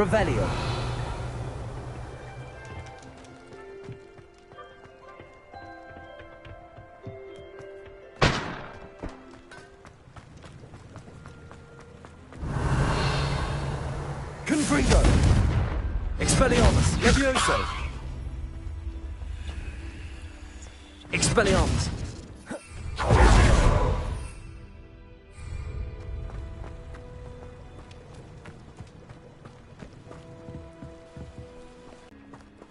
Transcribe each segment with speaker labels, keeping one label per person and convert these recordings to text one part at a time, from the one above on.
Speaker 1: Revelio. Confringo. Expelliarmus. Levioso. Expelliarmus.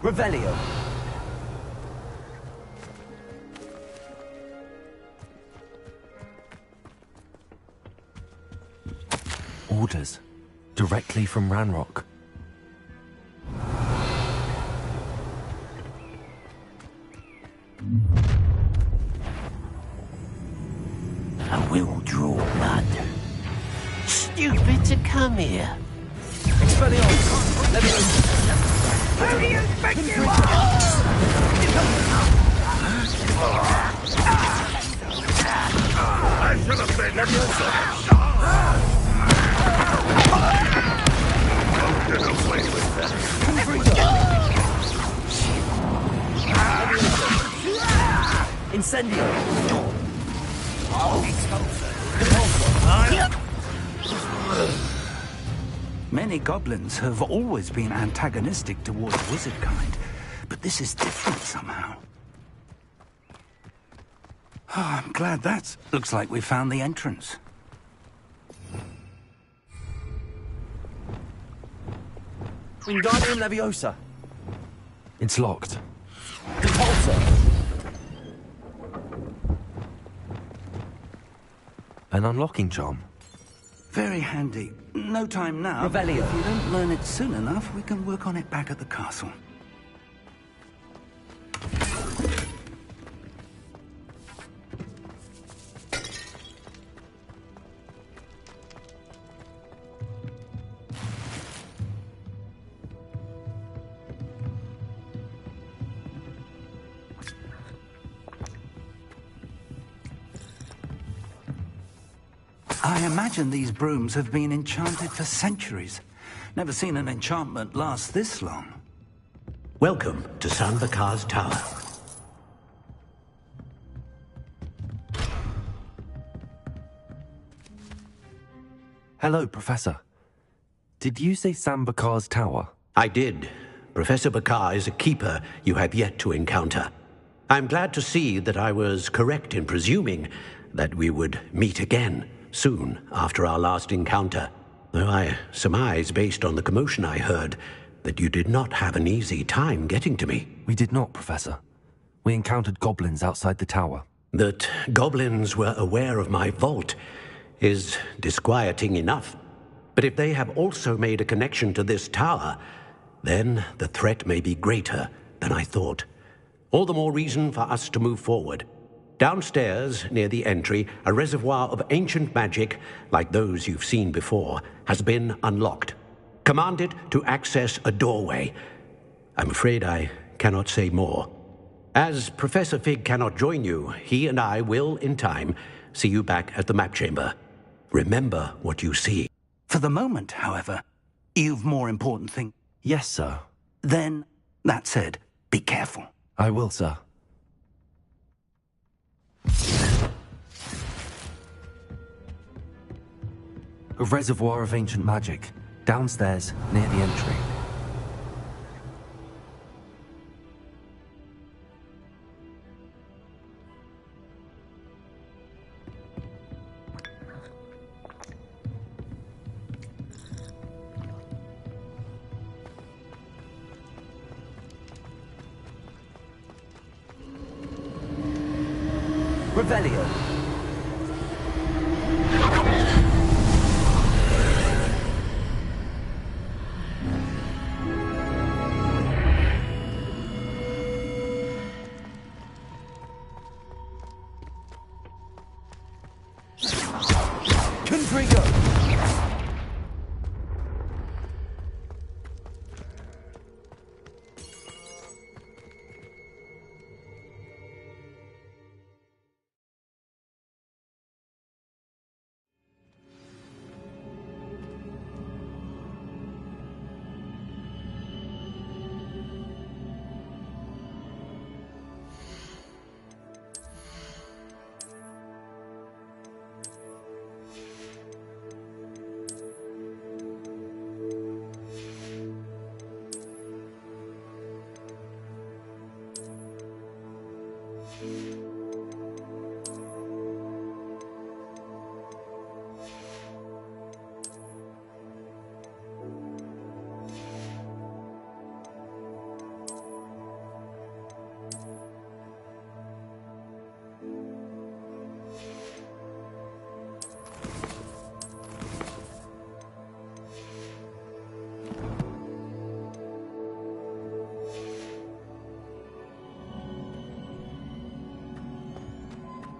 Speaker 1: Revelio.
Speaker 2: Orders. Directly from Ranrock.
Speaker 3: I will draw blood. Stupid to come here.
Speaker 1: Expelliarmus. Levioso.
Speaker 3: Where do you think you are?
Speaker 4: I should have been
Speaker 1: Levioso.
Speaker 4: get away with that.
Speaker 1: Confringo. Incendio.
Speaker 5: Many goblins have always been antagonistic towards wizard kind, but this is different somehow. Oh, I'm glad that's... Looks like we found the entrance.
Speaker 1: Wingardium Leviosa.
Speaker 2: It's locked.
Speaker 1: Repulsor.
Speaker 2: An unlocking charm.
Speaker 5: Very handy. No time now.
Speaker 1: Revelio.
Speaker 5: If you don't learn it soon enough, we can work on it back at the castle. I imagine these brooms have been enchanted for centuries. Never seen an enchantment last this long.
Speaker 3: Welcome to Sanbakar's Tower.
Speaker 2: Hello, Professor. Did you say Sambakar's Tower?
Speaker 3: I did. Professor Bakar is a keeper you have yet to encounter. I'm glad to see that I was correct in presuming that we would meet again soon after our last encounter, though I surmise, based on the commotion I heard, that you did not have an easy time getting to me.
Speaker 2: We did not, Professor. We encountered goblins outside the tower.
Speaker 3: That goblins were aware of my vault is disquieting enough. But if they have also made a connection to this tower, then the threat may be greater than I thought. All the more reason for us to move forward. Downstairs, near the entry, a reservoir of ancient magic, like those you've seen before, has been unlocked. Command it to access a doorway. I'm afraid I cannot say more. As Professor Fig cannot join you, he and I will, in time, see you back at the map chamber. Remember what you see.
Speaker 5: For the moment, however, you've more important things.
Speaker 2: Yes, sir.
Speaker 5: Then, that said, be careful.
Speaker 2: I will, sir. A reservoir of ancient magic, downstairs, near the entry.
Speaker 1: Revelio. Confringo.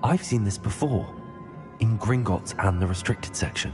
Speaker 2: I've seen this before, in Gringotts and the restricted section.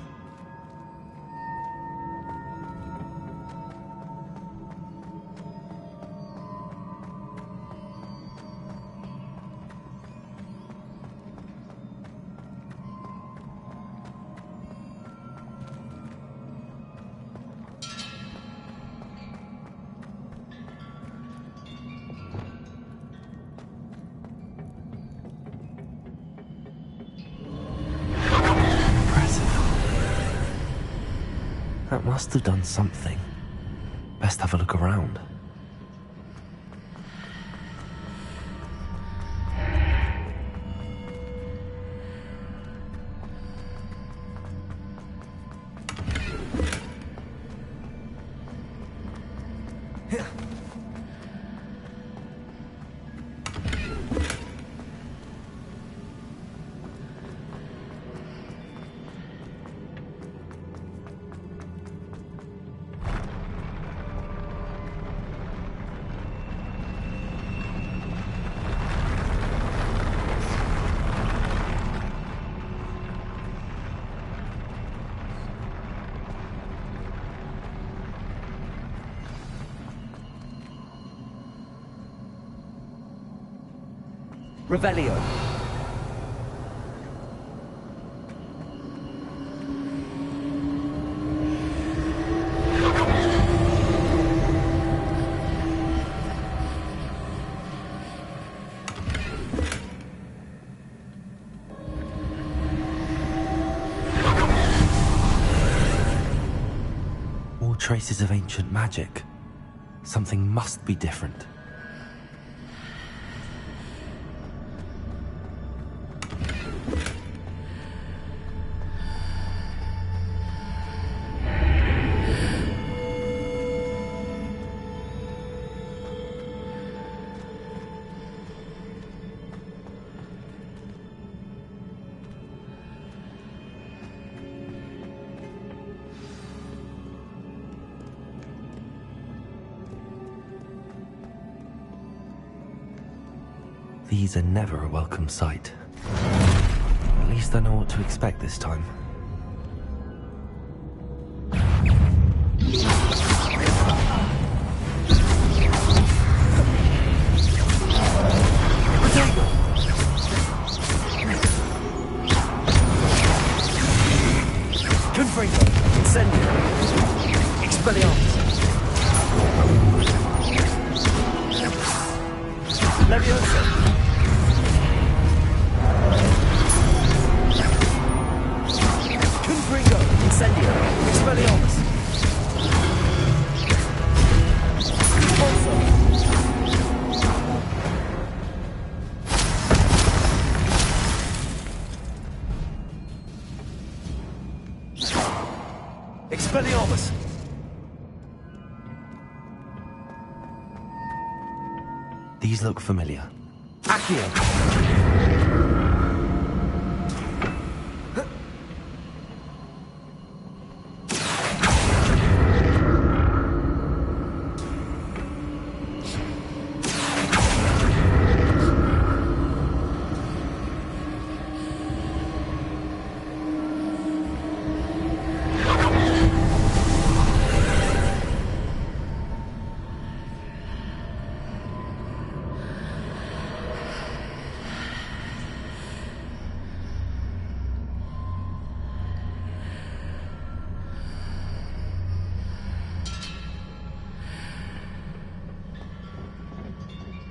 Speaker 2: That must have done something. Best have a look around.
Speaker 1: Revelio.
Speaker 2: More traces of ancient magic. Something must be different. These are never a welcome sight. At least I know what to expect this time.
Speaker 1: Confringo. Incendio. Expelliarmus. Leviosa. Confringo. Incendio. Expelliarmus. Also. Expelliarmus!
Speaker 2: These look familiar.
Speaker 1: Accio!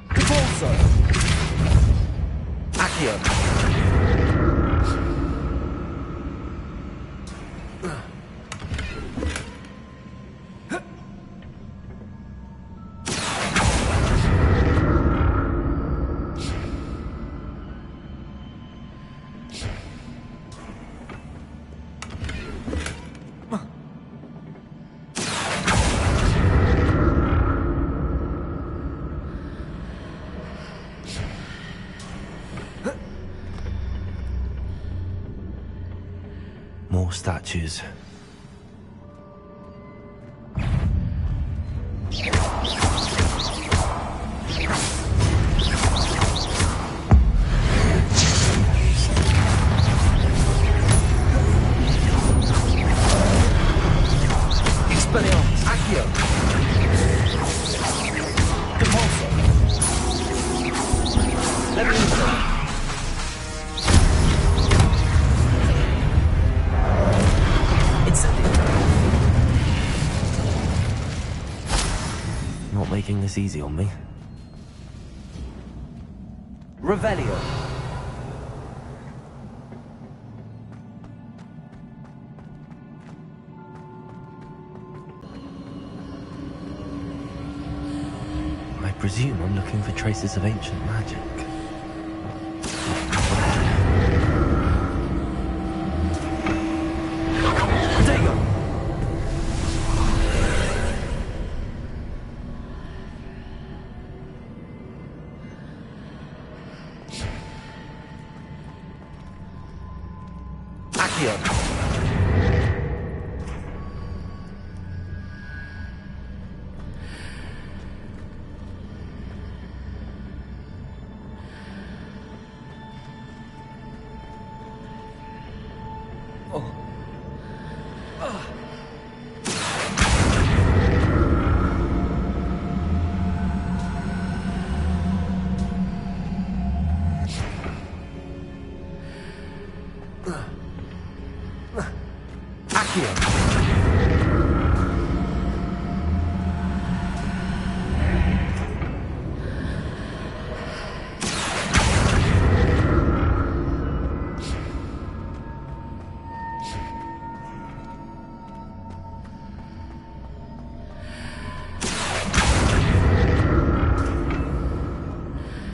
Speaker 1: Repulso! Accio!
Speaker 2: More statues. this easy on me.
Speaker 1: Revelio.
Speaker 2: I presume I'm looking for traces of ancient magic.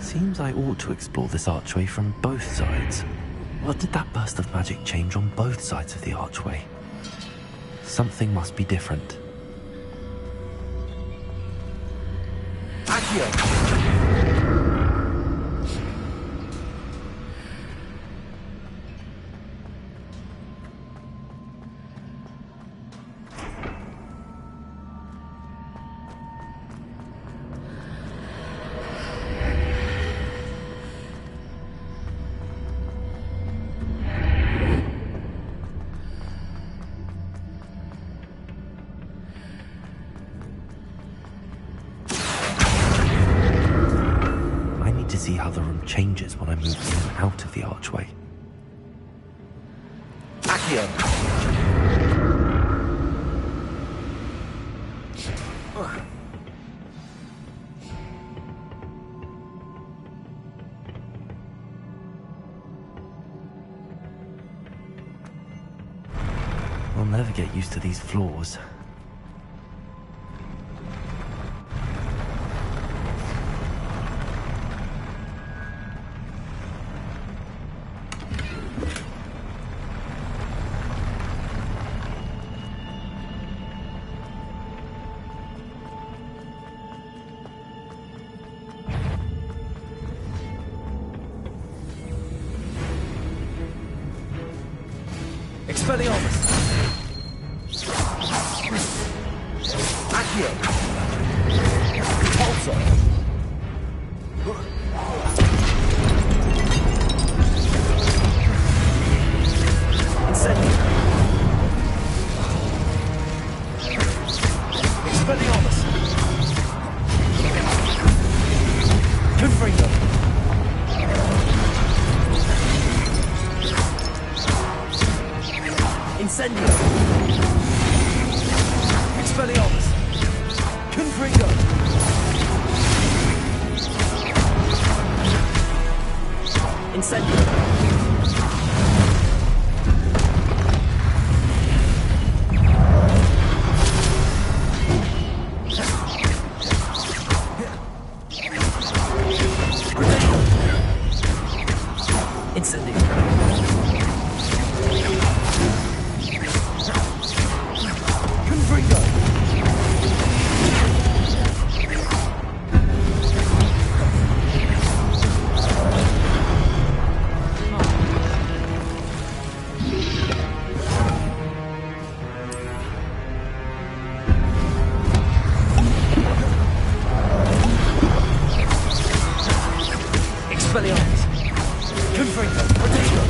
Speaker 2: Seems I ought to explore this archway from both sides. Or did that burst of magic change on both sides of the archway? Something must be different. To see how the room changes when I move in and out of the archway.
Speaker 1: Accio.
Speaker 2: I'll never get used to these floors.
Speaker 1: Expelliarmus. Accio. Pulsar. Incendio. Expelliarmus. Confringo. Incendio. Expelliarmus. Confringo. Incendio. Incendio. Confringo. Expelliarmus. Confringo. Protego.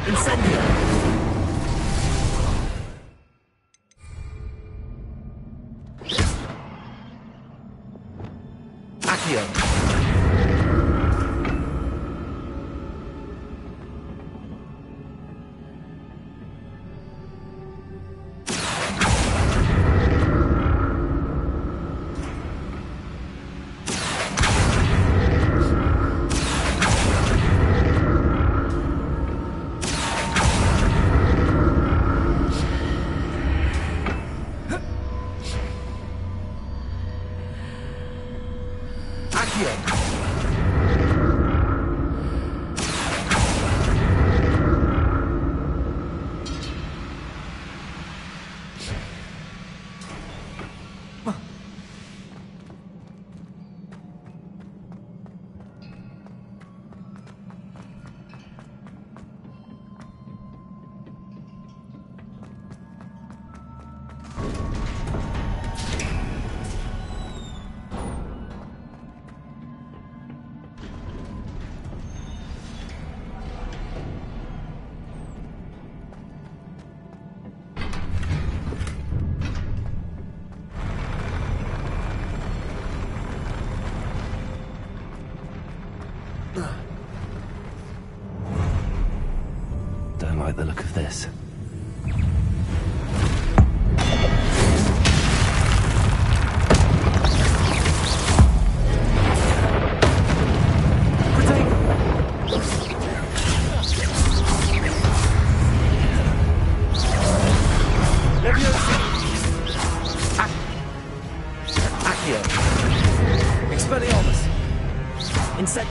Speaker 1: Incendio. Accio.
Speaker 2: Don't like the look of this.
Speaker 1: Accio. Expelliarmus. Insect.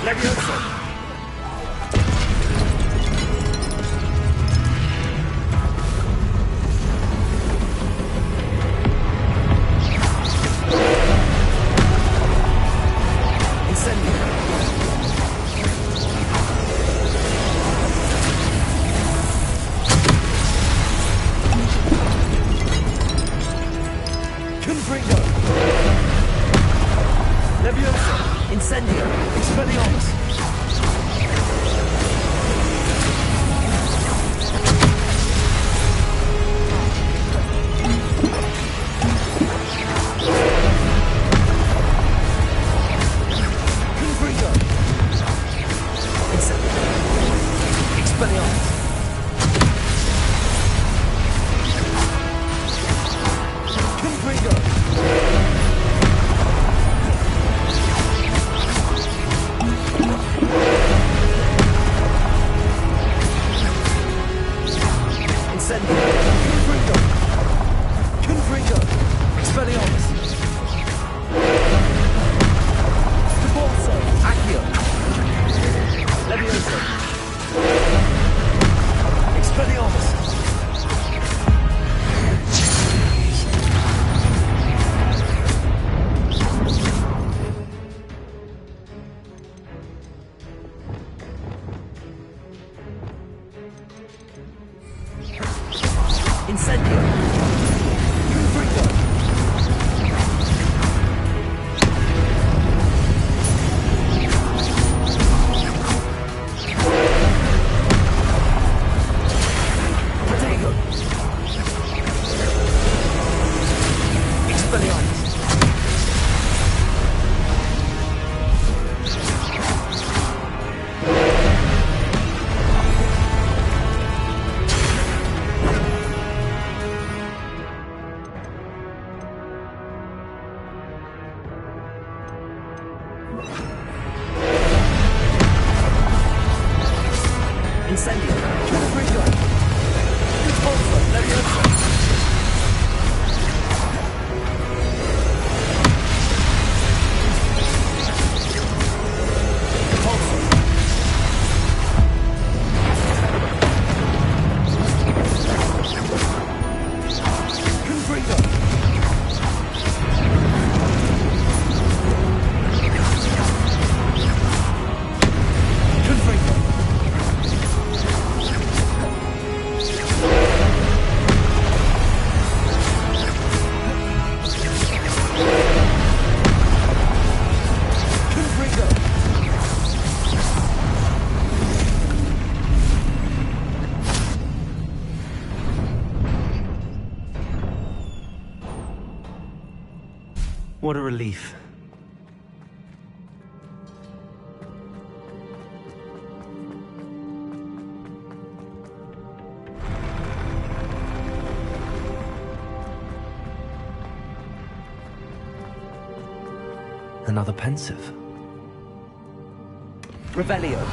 Speaker 1: Leviosa. Leviosa. Incendio. Expelliarmus. Confringo. Incendio. Expelliarmus. Confringo. Confringo. Expelliarmus. Debolso. Accio. Leviosa. Expelliarmus. Incendio. Confringo. Protego. Expelliarmus. Incendio. Confringo. Debolso. Leviosa. Debolso. Confringo. Confringo.
Speaker 2: relief. Another pensive.
Speaker 1: Revelio.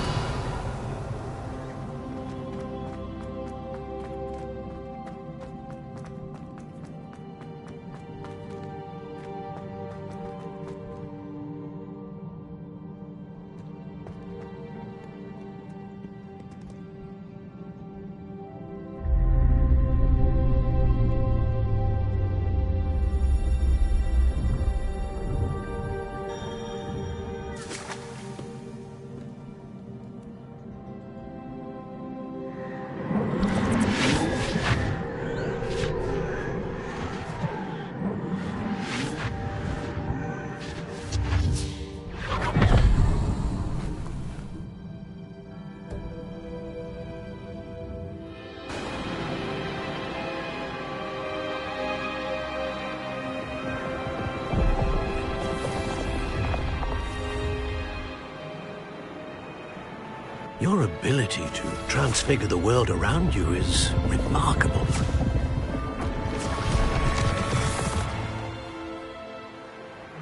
Speaker 3: Your ability to transfigure the world around you is remarkable.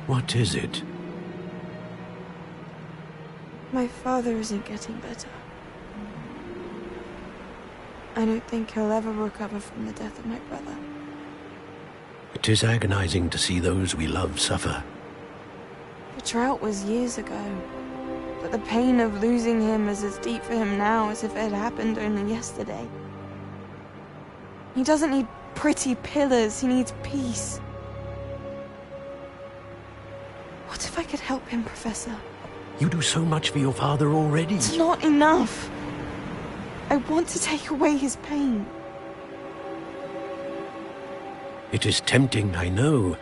Speaker 3: What is it?
Speaker 6: My father isn't getting better. I don't think he'll ever recover from the death of my brother.
Speaker 3: It is agonizing to see those we love suffer.
Speaker 6: The drought was years ago, but the pain of losing him is as deep for him now as if it had happened only yesterday. He doesn't need pretty pillars, he needs peace. What if I could help him, Professor?
Speaker 3: You do so much for your father already.
Speaker 6: It's not enough. I want to take away his pain.
Speaker 3: It is tempting, I know,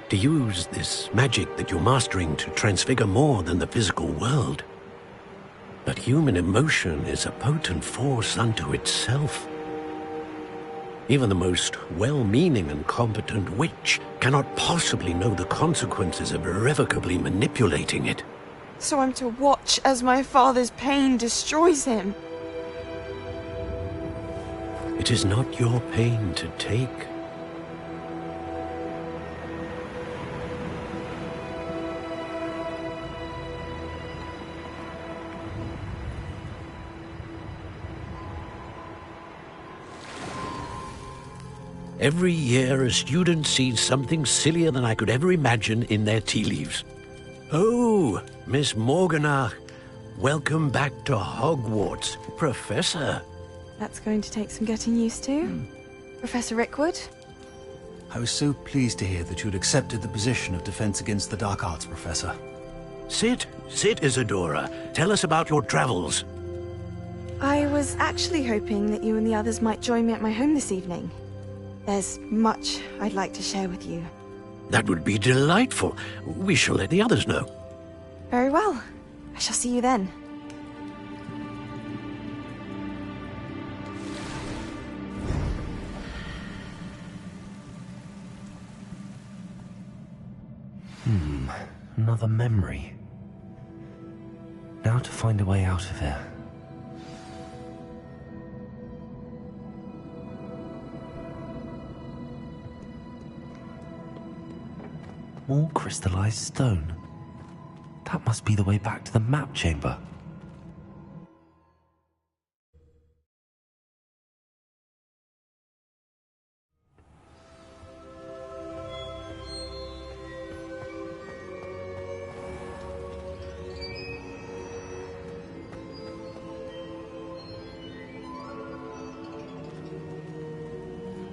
Speaker 3: to use this magic that you're mastering to transfigure more than the physical world. But human emotion is a potent force unto itself. Even the most well-meaning and competent witch cannot possibly know the consequences of irrevocably manipulating it.
Speaker 6: So I'm to watch as my father's pain destroys him.
Speaker 3: It is not your pain to take. Every year, a student sees something sillier than I could ever imagine in their tea leaves. Oh, Miss Morganach, welcome back to Hogwarts, Professor.
Speaker 6: That's going to take some getting used to. Professor Rickwood?
Speaker 5: I was so pleased to hear that you'd accepted the position of Defense Against the Dark Arts, Professor.
Speaker 3: Sit, Isadora. Tell us about your travels.
Speaker 6: I was actually hoping that you and the others might join me at my home this evening. There's much I'd like to share with you.
Speaker 3: That would be delightful. We shall let the others know.
Speaker 6: Very well. I shall see you then.
Speaker 2: Another memory. Now to find a way out of here. More crystallized stone. That must be the way back to the map chamber.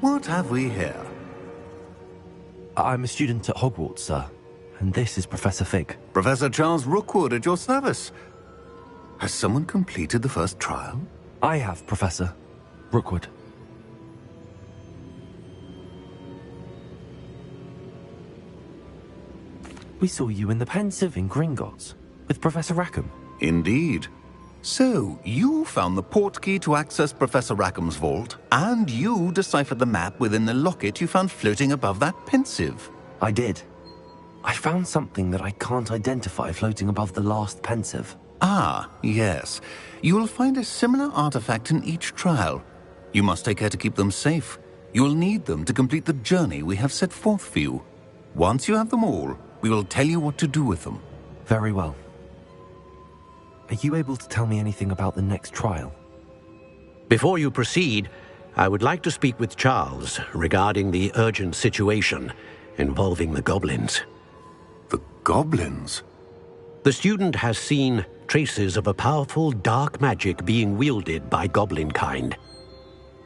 Speaker 7: What have we here?
Speaker 2: I'm a student at Hogwarts, sir. And this is Professor Fig.
Speaker 7: Professor Charles Rookwood at your service. Has someone completed the first trial?
Speaker 2: I have, Professor Rookwood. We saw you in the Pensive in Gringotts with Professor Rackham.
Speaker 7: Indeed. So, you found the portkey to access Professor Rackham's vault, and you deciphered the map within the locket you found floating above that Pensive.
Speaker 2: I did. I found something that I can't identify floating above the last pensive.
Speaker 7: Ah, yes. You will find a similar artifact in each trial. You must take care to keep them safe. You will need them to complete the journey we have set forth for you. Once you have them all, we will tell you what to do with them.
Speaker 2: Very well. Are you able to tell me anything about the next trial?
Speaker 3: Before you proceed, I would like to speak with Charles regarding the urgent situation involving the goblins.
Speaker 7: The goblins?
Speaker 3: The student has seen traces of a powerful dark magic being wielded by goblin kind.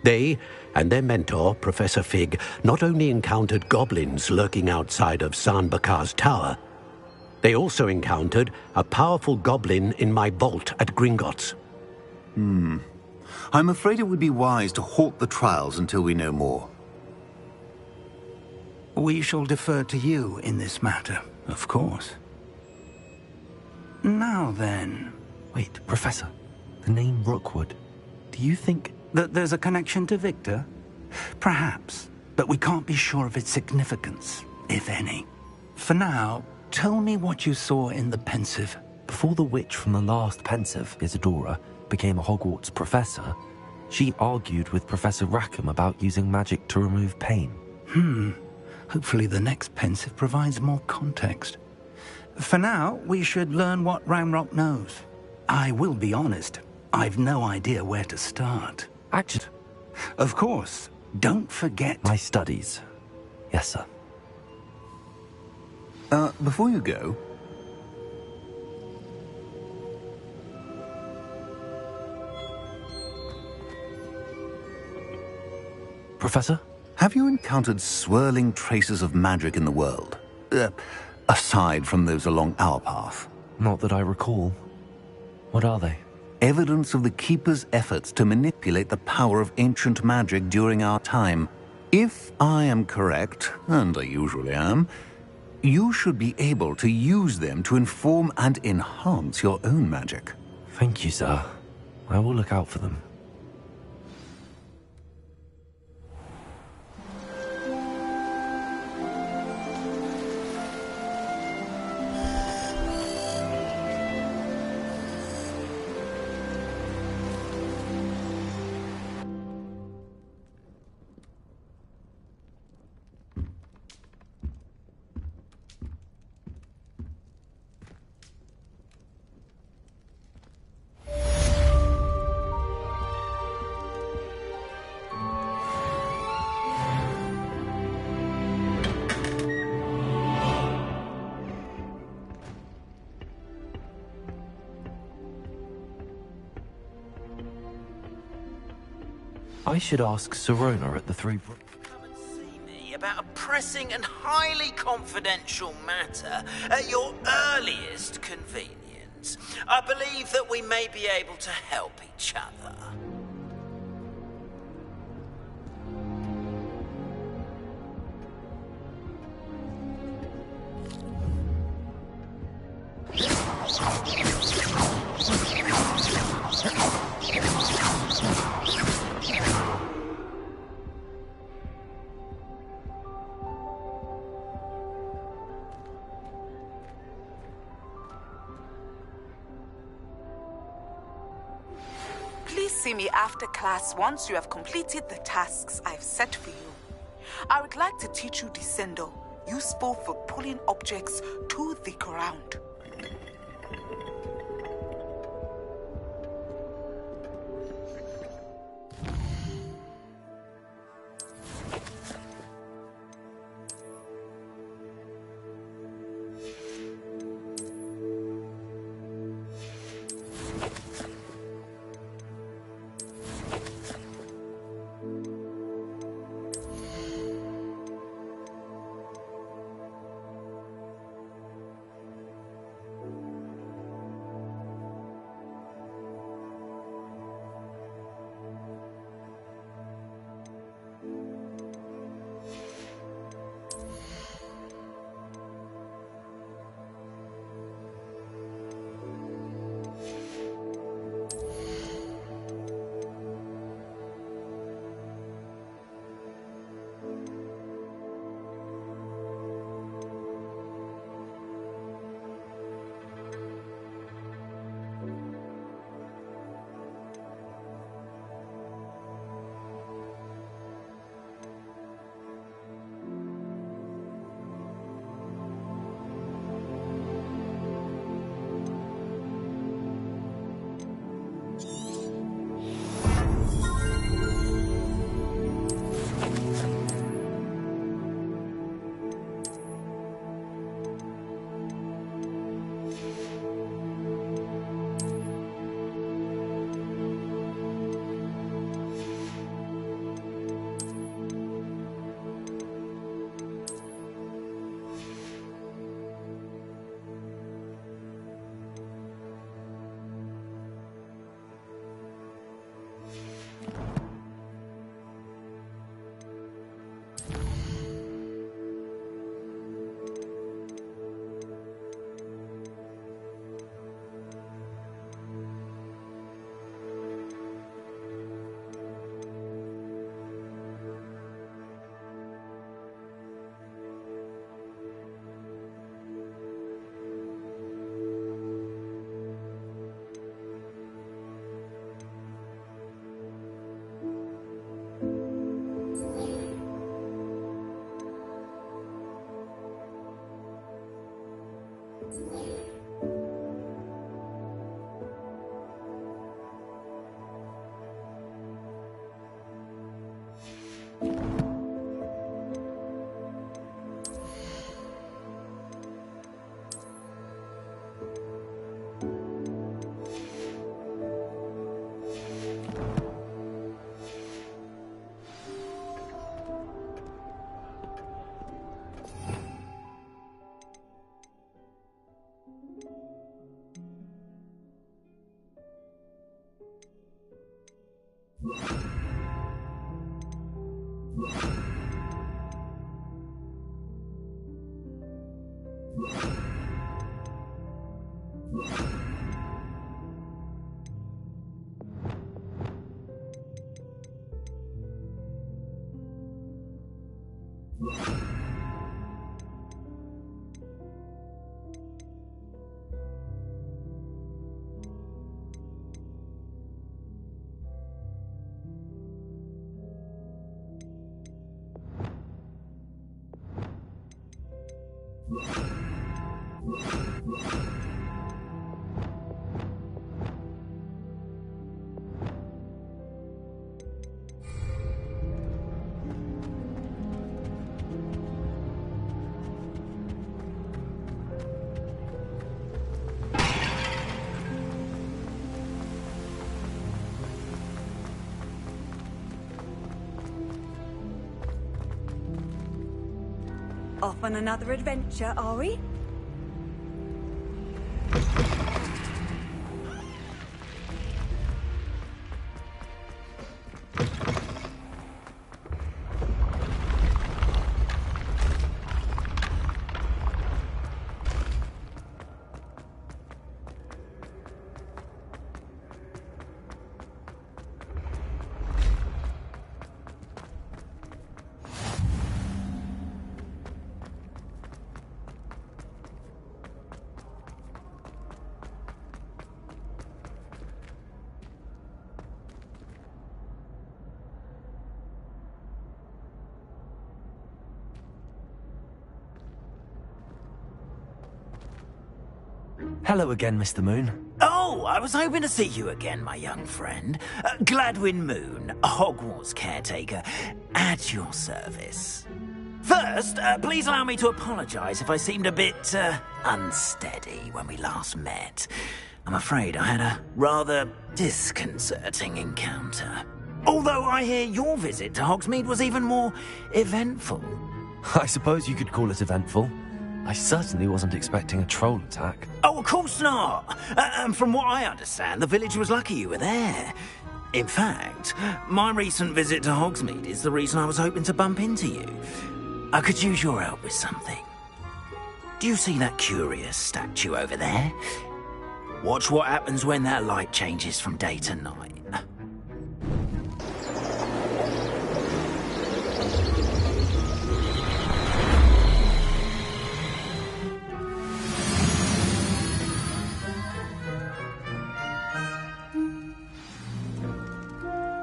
Speaker 3: They and their mentor, Professor Fig, not only encountered goblins lurking outside of San Bakar's tower, they also encountered a powerful goblin in my vault at Gringotts.
Speaker 7: I'm afraid it would be wise to halt the trials until we know more.
Speaker 5: We shall defer to you in this matter, of course. Now then...
Speaker 2: Wait, Professor. The name Rookwood. Do you think...
Speaker 5: that there's a connection to Victor? Perhaps, but we can't be sure of its significance, if any. For now, tell me what you saw in the pensive.
Speaker 2: Before the witch from the last pensive, Isadora, became a Hogwarts professor, she argued with Professor Rackham about using magic to remove pain.
Speaker 5: Hopefully the next pensive provides more context. For now, we should learn what Ramrock knows. I will be honest, I've no idea where to start.
Speaker 2: Actually,
Speaker 5: Of course, don't forget...
Speaker 2: my studies. Yes, sir.
Speaker 7: Before you go...
Speaker 2: Professor?
Speaker 7: Have you encountered swirling traces of magic in the world? Aside from those along our path.
Speaker 2: Not that I recall. What are they?
Speaker 7: Evidence of the Keeper's efforts to manipulate the power of ancient magic during our time. If I am correct, and I usually am, you should be able to use them to inform and enhance your own magic.
Speaker 2: Thank you, sir. I will look out for them. I should ask Sirona at the Three...
Speaker 8: Come and see me about a pressing and highly confidential matter at your earliest convenience. I believe that we may be able to help each other.
Speaker 9: Please see me after class once you have completed the tasks I've set for you. I would like to teach you Descendo, useful for pulling objects to the ground.
Speaker 10: Off on another adventure, are we?
Speaker 2: Hello again, Mr. Moon.
Speaker 8: Oh, I was hoping to see you again, my young friend. Gladwin Moon, Hogwarts caretaker, at your service. First, please allow me to apologise if I seemed a bit, unsteady when we last met. I'm afraid I had a rather disconcerting encounter. Although I hear your visit to Hogsmeade was even more eventful.
Speaker 2: I suppose you could call it eventful. I certainly wasn't expecting a troll attack.
Speaker 8: Oh, of course not. And from what I understand, the village was lucky you were there. In fact, my recent visit to Hogsmeade is the reason I was hoping to bump into you. I could use your help with something. Do you see that curious statue over there? Watch what happens when that light changes from day to night.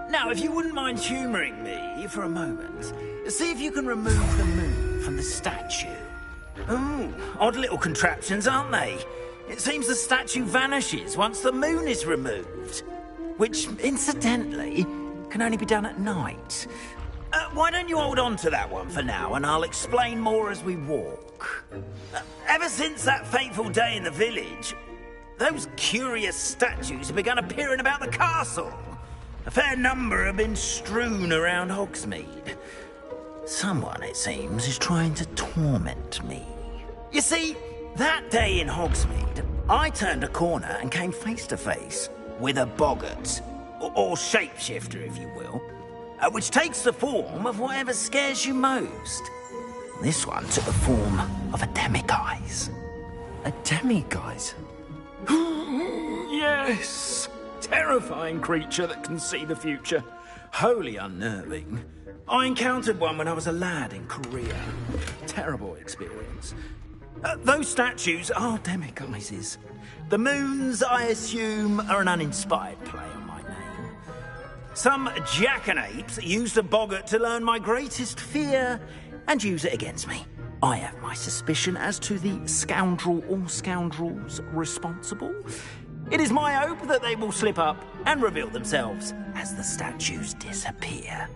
Speaker 8: Now, if you wouldn't mind humouring me for a moment, see if you can remove the moon from the statue. Oh, odd little contraptions, aren't they? It seems the statue vanishes once the moon is removed. Which, incidentally, can only be done at night. Why don't you hold on to that one for now, and I'll explain more as we walk. Ever since that fateful day in the village, those curious statues have begun appearing about the castle. A fair number have been strewn around Hogsmeade. Someone, it seems, is trying to torment me. You see, that day in Hogsmeade, I turned a corner and came face to face with a boggart, or shapeshifter, if you will, which takes the form of whatever scares you most. This one took the form of a demiguise.
Speaker 2: A demiguise?
Speaker 8: Yes! Terrifying creature that can see the future. Wholly unnerving. I encountered one when I was a lad in Korea. Terrible experience. Those statues are demiguises. The moons, I assume, are an uninspired play on my name. Some jackanapes used a boggart to learn my greatest fear and use it against me. I have my suspicion as to the scoundrel or scoundrels responsible. It is my hope that they will slip up and reveal themselves as the statues disappear.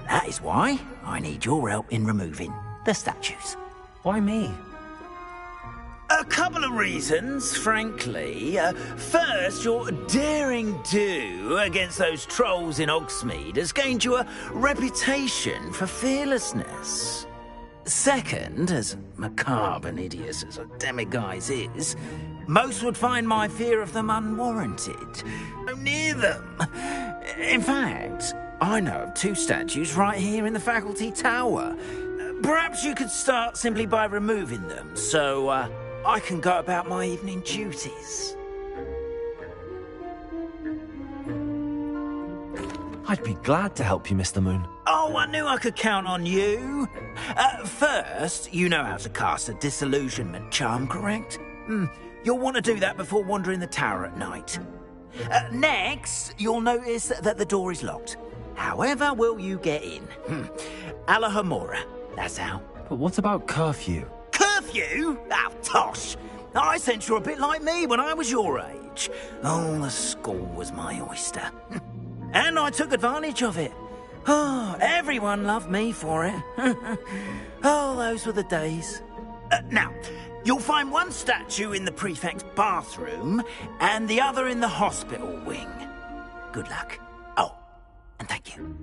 Speaker 8: That is why I need your help in removing the statues.
Speaker 2: Why me?
Speaker 8: A couple of reasons, frankly. First, your daring do against those trolls in Hogsmeade has gained you a reputation for fearlessness. Second, as macabre and hideous as a demiguise is, most would find my fear of them unwarranted. Go near them. In fact, I know of 2 statues right here in the faculty tower. Perhaps you could start simply by removing them, so I can go about my evening duties.
Speaker 2: I'd be glad to help you, Mr. Moon.
Speaker 8: Oh, I knew I could count on you. First, you know how to cast a disillusionment charm, correct? You'll want to do that before wandering the tower at night. Next, you'll notice that the door is locked. However will you get in? Alahomora, that's how.
Speaker 2: But what about curfew?
Speaker 8: Curfew? Oh, tosh. I sense you're a bit like me when I was your age. Oh, the school was my oyster. And I took advantage of it. Oh, everyone loved me for it. Oh, those were the days. Now, you'll find one statue in the prefect's bathroom and the other in the hospital wing. Good luck. Oh, and thank you.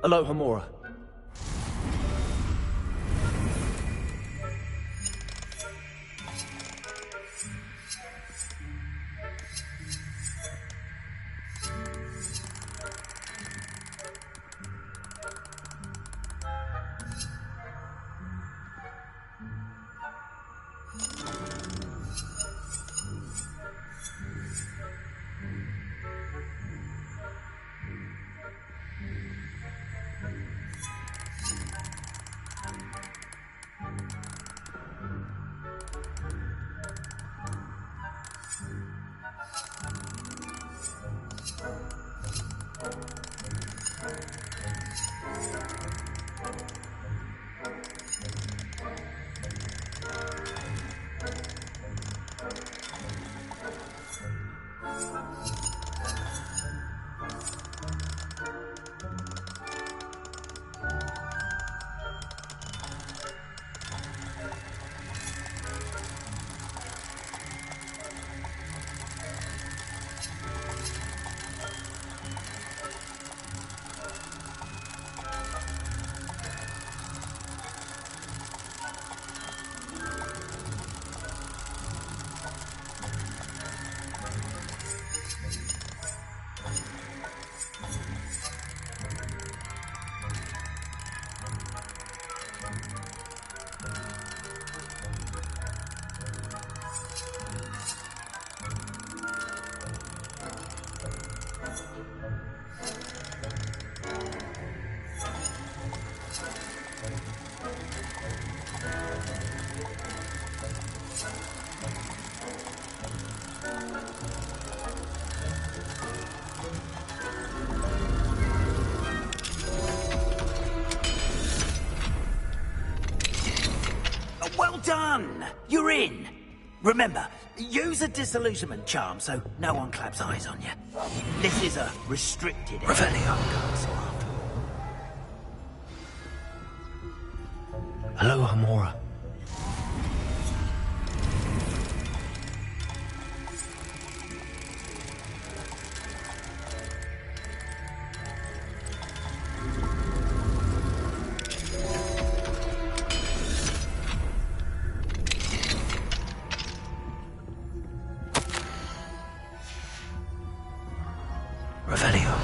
Speaker 2: Alohomora.
Speaker 8: Done! You're in! Remember, use a disillusionment charm so no one claps eyes on you. This is a restricted
Speaker 5: Revelio.
Speaker 2: Alohomora.
Speaker 5: Revelio.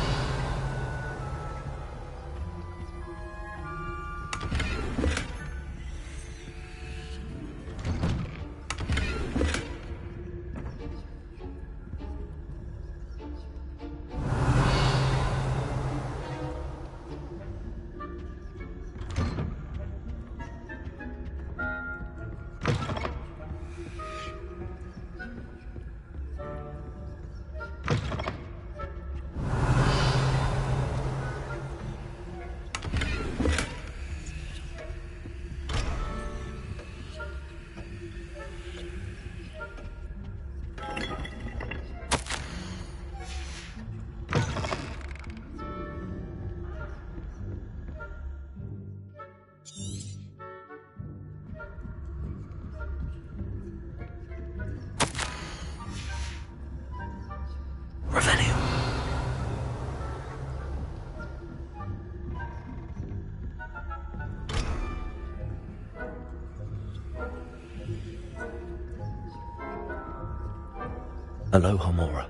Speaker 2: Aloha Mora.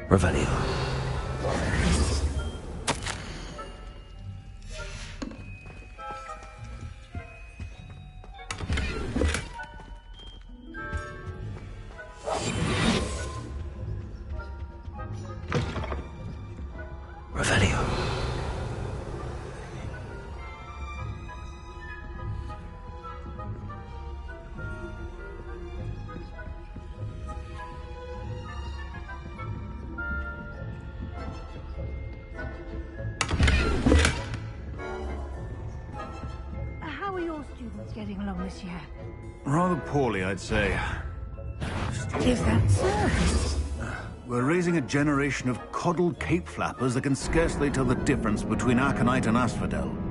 Speaker 2: Revelio. Revelio.
Speaker 10: How are your students getting along this year?
Speaker 11: Rather poorly, I'd say.
Speaker 10: Is that so?
Speaker 11: We're raising a generation of coddled cape flappers that can scarcely tell the difference between Aconite and Asphodel.